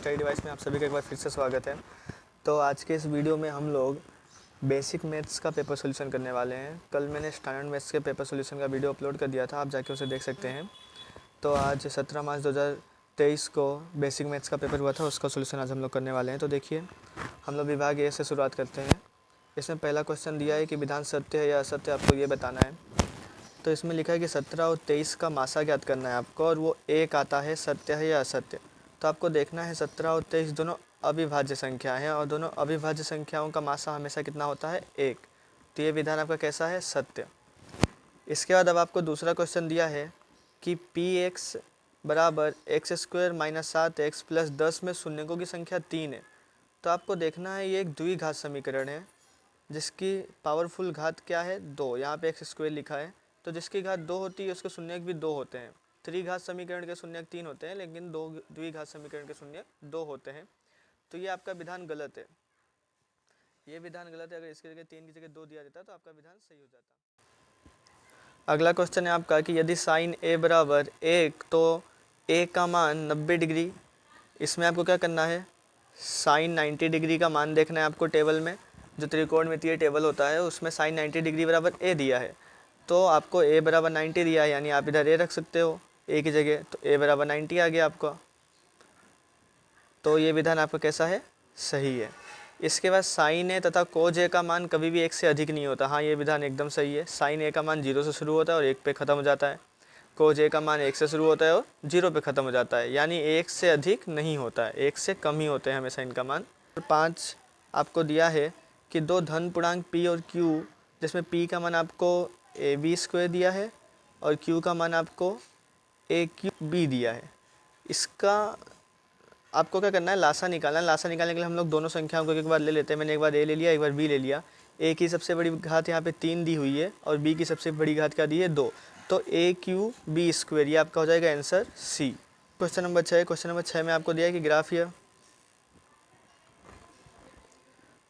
Study device में आप सभी का एक बार फिर से स्वागत है। तो आज के इस वीडियो में हम लोग बेसिक मैथ्स का पेपर सोल्यूशन करने वाले हैं। कल मैंने स्टैंडर्ड मैथ्स के पेपर सोल्यूशन का वीडियो अपलोड कर दिया था, आप जाके उसे देख सकते हैं। तो आज 17 मार्च 2023 को बेसिक मैथ्स का पेपर हुआ था, उसका सोल्यूशन आज हम लोग करने वाले हैं। तो देखिए, हम लोग विभाग ए से शुरुआत करते हैं। इसमें पहला क्वेश्चन दिया है कि विधान सत्य है या असत्य, आपको ये बताना है। तो इसमें लिखा है कि 17 और 23 का मासा ज्ञात करना है आपको, और वो एक आता है सत्य है या असत्य। तो आपको देखना है 17 और 23 दोनों अविभाज्य संख्या हैं, और दोनों अविभाज्य संख्याओं का मासा हमेशा कितना होता है, एक। तो ये विधान आपका कैसा है, सत्य। इसके बाद अब आपको दूसरा क्वेश्चन दिया है कि पी एक्स बराबर x square minus 7x plus 10 में शून्यकों की संख्या 3 है। तो आपको देखना है ये एक द्विघात समीकरण है जिसकी पावरफुल घात क्या है, 2। यहाँ पे एक्स स्क्वायर लिखा है, तो जिसकी घात 2 होती है उसके शून्यक भी 2 होते हैं। त्रिघात समीकरण के शून्यक 3 होते हैं, लेकिन द्विघात समीकरण के शून्यक 2 होते हैं। तो ये आपका विधान गलत है, ये विधान गलत है। अगर इसकी जगह 3 की जगह 2 दिया जाता तो आपका विधान सही हो जाता। अगला क्वेश्चन है आपका कि यदि साइन ए बराबर 1 तो ए का मान 90 डिग्री। इसमें आपको क्या करना है, साइन 90 डिग्री का मान देखना है आपको। टेबल में जो त्रिकोणमितीय टेबल होता है उसमें साइन 90 डिग्री बराबर ए दिया है, तो आपको ए बराबर 90 दिया है, यानी आप इधर ए रख सकते हो ए की जगह, तो ए बराबर 90 आ गया आपका। तो ये विधान आपका कैसा है, सही है। इसके बाद साइन ए तथा कोज ए का मान कभी भी 1 से अधिक नहीं होता। हाँ, ये विधान एकदम सही है। साइन ए का मान 0 से शुरू होता है और 1 पे ख़त्म हो जाता है। कोज ए का मान 1 से शुरू होता है और 0 पे ख़त्म हो जाता है, यानी 1 से अधिक नहीं होता है, 1 से कम ही होते हैं हमेशा इनका मान। 5 आपको दिया है कि दो धन पूर्णांक p और q, जिसमें p का मान आपको ab² दिया है और q का मान आपको aq(b) दिया है। इसका आपको क्या करना है, लासा निकालना है। लासा निकालने के लिए हम लोग दोनों संख्याओं को एक बार ले लेते हैं। मैंने एक बार a ले लिया, एक बार b ले लिया। a की सबसे बड़ी घात यहाँ पे 3 दी हुई है और b की सबसे बड़ी घात क्या दी है, 2। तो aq(b²) ये आपका हो जाएगा answer C. Question number 6। Question number 6 में आपको दिया है कि ग्राफ या,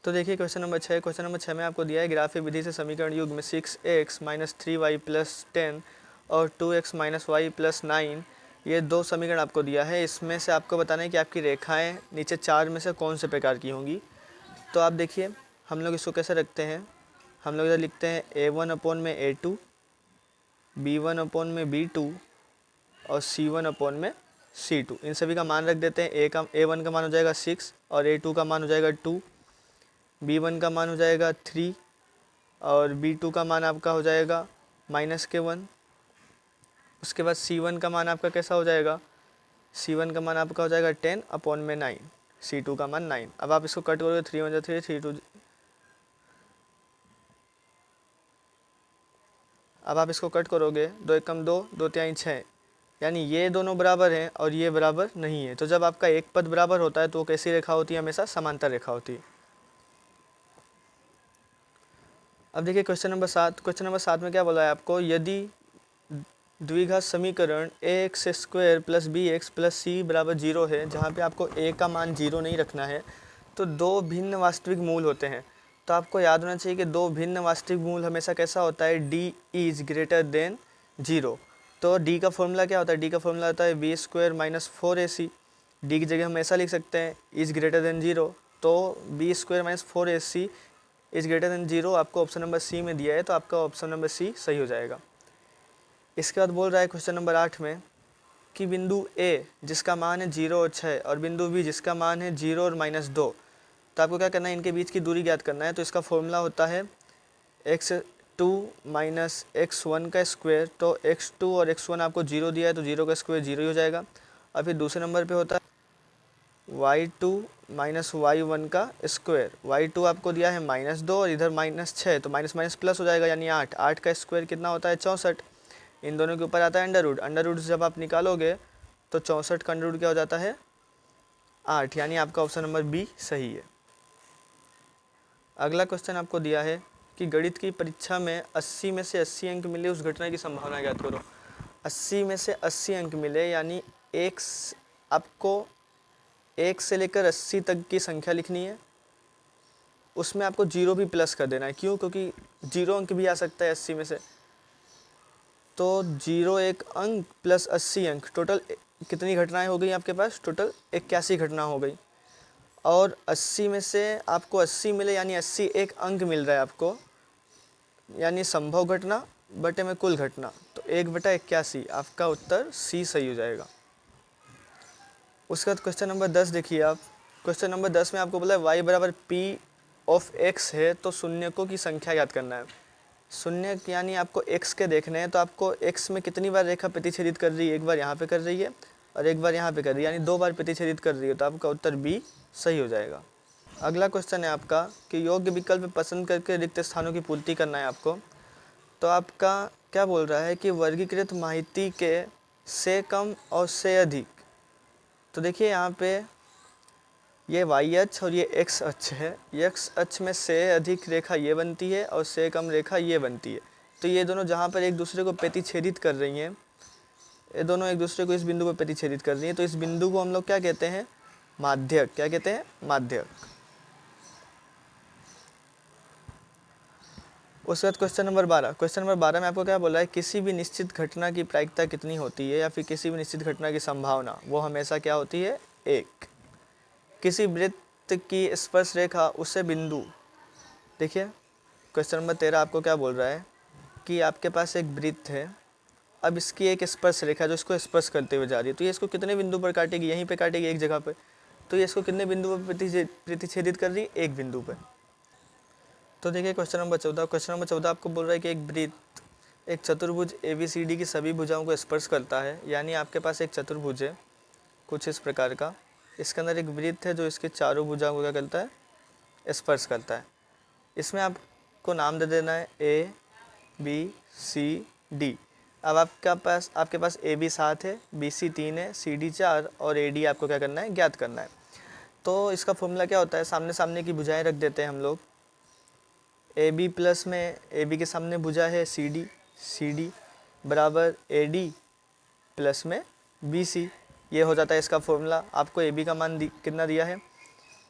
तो देखिए क्वेश्चन नंबर 6। क्वेश्चन नंबर 6 में आपको दिया है ग्राफीय विधि से समीकरण युग में 6x माइनस 3y प्लस 10 और 2x माइनस वाई प्लस 9, ये दो समीकरण आपको दिया है। इसमें से आपको बताना है कि आपकी रेखाएं नीचे 4 में से कौन से प्रकार की होंगी। तो आप देखिए, हम लोग इसको कैसे रखते हैं, हम लोग इधर लिखते हैं a1 में a2, b1 में b2 और c1 में c2। इन सभी का मान रख देते हैं। a1 का मान हो जाएगा 6 और a2 का मान हो जाएगा 2, b1 का मान हो जाएगा 3 और b2 का मान आपका हो जाएगा -1। उसके बाद c1 का मान आपका कैसा हो जाएगा, c1 का मान आपका हो जाएगा 10/9, c2 का मान 9। अब आप इसको कट करोगे, 3 1 3 3 2, अब आप इसको कट करोगे, 2 1 2, 2 3 6, यानी ये दोनों बराबर हैं और ये बराबर नहीं है। तो जब आपका एक पद बराबर होता है तो वो कैसी रेखा होती है, हमेशा समांतर रेखा होती है। अब देखिए क्वेश्चन नंबर 7। क्वेश्चन नंबर 7 में क्या बोला है आपको, यदि द्विघात समीकरण ax² plus bx plus c बराबर 0 है, जहाँ पे आपको a का मान 0 नहीं रखना है, तो दो भिन्न वास्तविक मूल होते हैं। तो आपको याद होना चाहिए कि दो भिन्न वास्तविक मूल हमेशा कैसा होता है, d इज ग्रेटर देन 0। तो d का फॉर्मूला क्या होता है, d का फॉर्मूला होता है b² माइनस 4ac। d की जगह हम ऐसा लिख सकते हैं, इज ग्रेटर देन 0, तो b² minus 4ac is greater than 0 आपको ऑप्शन नंबर सी में दिया है, तो आपका ऑप्शन नंबर सी सही हो जाएगा। इसके बाद बोल रहा है क्वेश्चन नंबर 8 में कि बिंदु A जिसका मान है 0 और 6 और बिंदु B जिसका मान है 0 और -2, तो आपको क्या करना है, इनके बीच की दूरी ज्ञात करना है। तो इसका फॉर्मूला होता है x2 माइनस x1 का स्क्वायर। तो x2 और x1 आपको 0 दिया है, तो 0 का स्क्वायर 0 ही हो जाएगा। और फिर दूसरे नंबर पे होता है y2 माइनस y1 का स्क्वायर। y2 आपको दिया है -2 और इधर -6, तो माइनस माइनस प्लस हो जाएगा, यानी 8। 8 का स्क्वायर कितना होता है, 64। इन दोनों के ऊपर आता है अंडर रूट। अंडर रूट जब आप निकालोगे तो 64 का अंडर रूट क्या हो जाता है, 8, यानी आपका ऑप्शन नंबर बी सही है। अगला क्वेश्चन आपको दिया है कि गणित की परीक्षा में 80 में से 80 अंक मिले, उस घटना की संभावना ज्ञात करो। 80 में से 80 अंक मिले, यानी आपको 1 से लेकर 80 तक की संख्या लिखनी है। उसमें आपको 0 भी प्लस कर देना है। क्यों, क्योंकि 0 अंक भी आ सकता है 80 में से। तो 0 एक अंक प्लस 80 अंक, टोटल कितनी घटनाएं हो गई आपके पास? टोटल 81 घटना हो गई। और 80 में से आपको 80 मिले, यानी 80 एक अंक मिल रहा है आपको, यानी संभव घटना बटे में कुल घटना, तो 1/81। आपका उत्तर सी सही हो जाएगा। उसके बाद क्वेश्चन नंबर 10 देखिए आप। क्वेश्चन नंबर 10 में आपको बोला है y बराबर p ऑफ x है, तो शून्यकों की संख्या याद करना है। शून्य यानी आपको x के देखने हैं, तो आपको x में कितनी बार रेखा प्रतिच्छेदित कर रही है? एक बार यहाँ पे कर रही है और एक बार यहाँ पे कर रही है, यानी 2 बार प्रतिच्छेदित कर रही है, तो आपका उत्तर बी सही हो जाएगा। अगला क्वेश्चन है आपका कि योग्य विकल्प पसंद करके रिक्त स्थानों की पूर्ति करना है आपको। तो आपका क्या बोल रहा है कि वर्गीकृत माहिती के से कम और से अधिक। तो देखिए यहाँ पे ये वाई अक्ष और ये एक्स अक्ष है। एक्स अक्ष में से अधिक रेखा ये बनती है और से कम रेखा ये बनती है। तो ये दोनों जहाँ पर एक दूसरे को प्रतिच्छेदित कर रही हैं, ये दोनों एक दूसरे को इस बिंदु पर प्रतिच्छेदित कर रही हैं, तो इस बिंदु को हम लोग क्या कहते हैं? माध्यक। क्या कहते हैं? माध्यक। उसके बाद क्वेश्चन नंबर 12। क्वेश्चन नंबर 12 में आपको क्या बोला है? किसी भी निश्चित घटना की प्रायिकता कितनी होती है, या फिर किसी भी निश्चित घटना की संभावना वो हमेशा क्या होती है? 1। किसी वृत्त की स्पर्श रेखा उससे बिंदु। देखिए क्वेश्चन नंबर 13 आपको क्या बोल रहा है कि आपके पास एक वृत्त है, अब इसकी एक स्पर्श रेखा जो इसको स्पर्श करते हुए जा रही है, तो ये इसको कितने बिंदु पर काटेगी? यहीं पे काटेगी, एक जगह पर। तो ये इसको कितने बिंदु पर प्रतिच्छेदित कर रही है? एक बिंदु पर। तो देखिए क्वेश्चन नंबर 14। क्वेश्चन नंबर 14 आपको बोल रहा है कि एक वृत्त एक चतुर्भुज ABCD की सभी भुजाओं को स्पर्श करता है। यानी आपके पास एक चतुर्भुज है कुछ इस प्रकार का, इसके अंदर एक वृत्त है जो इसके चारों भुजाओं को क्या करता है? स्पर्श करता है। इसमें आपको नाम दे देना है ABCD। अब आपके पास AB 7 है, BC 3 है, CD 4 और AD आपको क्या करना है? ज्ञात करना है। तो इसका फॉर्मूला क्या होता है? सामने सामने की भुजाएं रख देते हैं हम लोग। AB प्लस में AB के सामने भुजा है CD बराबर AD प्लस में BC। ये हो जाता है इसका फॉर्मूला। आपको AB का मान कितना दिया है?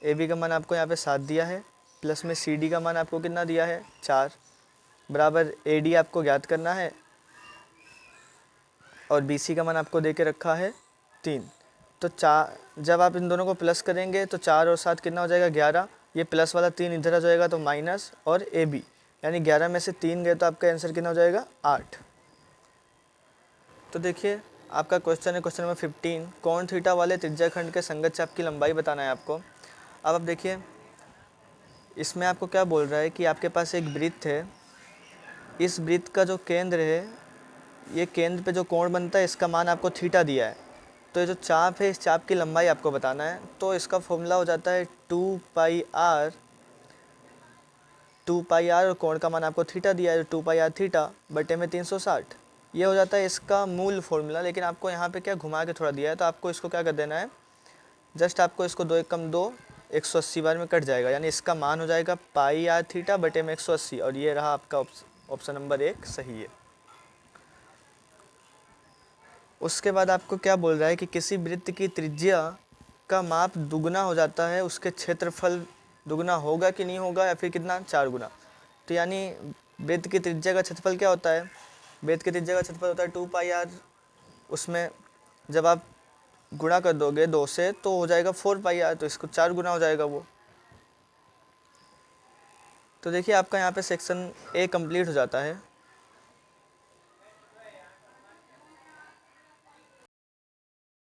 AB का मान आपको यहाँ पे 7 दिया है, प्लस में CD का मान आपको कितना दिया है? 4 बराबर AD आपको ज्ञात करना है, और BC का मान आपको दे के रखा है 3। तो जब आप इन दोनों को प्लस करेंगे तो 4 और 7 कितना हो जाएगा? 11। ये प्लस वाला 3 इधर आ जाएगा तो माइनस, और AB यानी 11 में से 3 गए तो आपका आंसर कितना हो जाएगा? 8। तो देखिए आपका क्वेश्चन है क्वेश्चन नंबर 15। कोण थीटा वाले त्रिज्याखंड के संगत चाप की लंबाई बताना है आपको। अब आप देखिए इसमें आपको क्या बोल रहा है कि आपके पास एक वृत्त है, इस वृत्त का जो केंद्र है, ये केंद्र पे जो कोण बनता है इसका मान आपको थीटा दिया है। तो ये जो चाप है इस चाप की लंबाई आपको बताना है। तो इसका फॉर्मूला हो जाता है 2πr और कोण का मान आपको थीटा दिया है, 2πr थीटा बटे में 360। ये हो जाता है इसका मूल फॉर्मूला। लेकिन आपको यहाँ पे क्या घुमा के थोड़ा दिया है, तो आपको इसको क्या कर देना है? जस्ट आपको इसको 2 एकम 2 180 बार में कट जाएगा, यानी इसका मान हो जाएगा πr थीटा बटे में 180। और ये रहा आपका ऑप्शन नंबर 1 सही है। उसके बाद आपको क्या बोल रहा है कि किसी वृत्त की त्रिज्या का माप दुगना हो जाता है, उसके क्षेत्रफल दुगना होगा कि नहीं होगा, या फिर कितना? 4 गुना। तो यानी वृत्त की त्रिज्या का क्षेत्रफल क्या होता है? वृत्त की त्रिज्या का क्षेत्रफल होता है 2πr। उसमें जब आप गुणा कर दोगे 2 से तो हो जाएगा 4πr, तो इसको 4 गुना हो जाएगा वो। तो देखिए आपका यहाँ पे सेक्शन A कंप्लीट हो जाता है।